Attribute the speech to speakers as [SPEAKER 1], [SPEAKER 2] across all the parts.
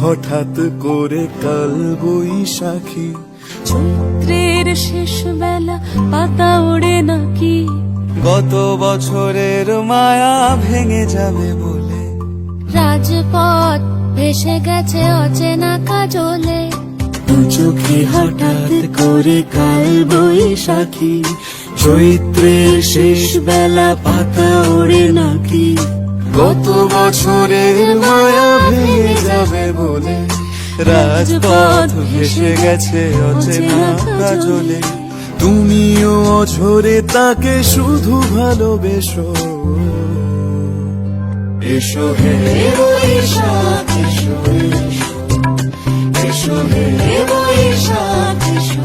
[SPEAKER 1] হঠাৎ করে কাল বৈশাখী?
[SPEAKER 2] চৈত্রের শেষ বেলা পাতা ওড়ে নাকি?
[SPEAKER 1] গত বছরের মায়া ভেঙে যাবে বলে
[SPEAKER 2] রাজপথ ভেসে গেছে অচেনা কাজলে।
[SPEAKER 1] দু চোখে হঠাৎ করে কাল বৈশাখী, চৈত্রের শেষ বেলা পাতা ওড়ে নাকি? গত বছরের মায়া ভেঙে যাবে বলে রাজপথ ভেসে গেছে অচেনা কাজলে। তুমিও অঝরে তাকে শুধু ভালোবেসো। এসো হে বৈশাখ এসো, এসো হে বৈশাখ এসো।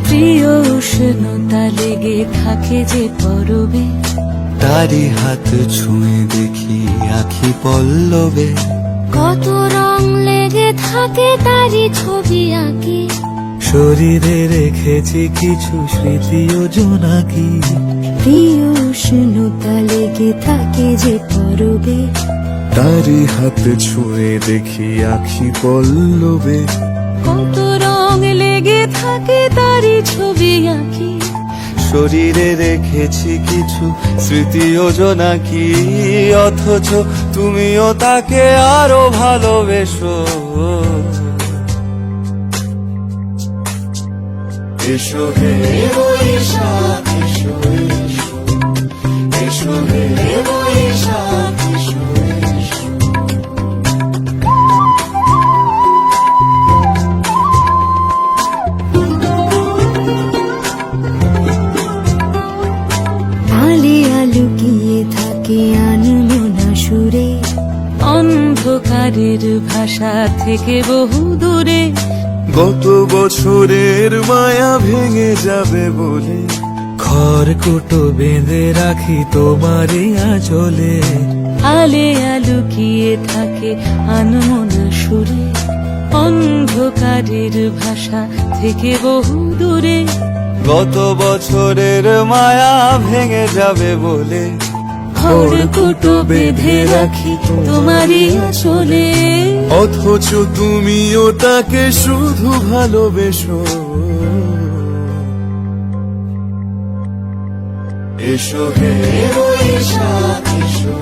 [SPEAKER 2] প্রিয় উষ্ণতা লেগে থাকে যে পরবে,
[SPEAKER 1] তারি হাত ছুঁয়ে দেখি আখি পল্লবে।
[SPEAKER 2] কত রং লেগে থাকে তারই ছবি আঁকি।
[SPEAKER 1] শরীরে রেখেছি কিছু স্মৃতি ও জোনাকি।
[SPEAKER 2] প্রিয় উষ্ণতা লেগে থাকে যে পরবে,
[SPEAKER 1] তারি হাত ছুঁয়ে দেখি আখি পল্লবে।
[SPEAKER 2] কত রং লেগে থাকে তারই ছবি আঁকি।
[SPEAKER 1] শরীরে রেখেছি কিছু স্মৃতি ও জোনাকি, অথচ তুমিও তাকে আরো ভালোবেসো। এসো হে বৈশাখ এসো, এসো হে বৈশাখ এসো।
[SPEAKER 2] আলিয়া লুকিয়ে থাকে আনমনা সুরে, অন্ধকারের ভাষা থেকে বহু দূরে।
[SPEAKER 1] গত বছরের মায়া ভেঙে যাবে বলে খড়কুটো বেঁধে রাখি তোমারই আঁচলে।
[SPEAKER 2] আলিয়া লুকিয়ে থাকে আনমনা সুরে, অন্ধকারের ভাষা থেকে বহু দূরে।
[SPEAKER 1] গত বছরের মায়া ভেঙে যাবে বলে
[SPEAKER 2] খড়কুটো বেঁধে রাখি তোমারই আঁচলে।
[SPEAKER 1] অথচ তুমিও তাকে শুধু ভালোবেসো। এসো হে বৈশাখ এসো,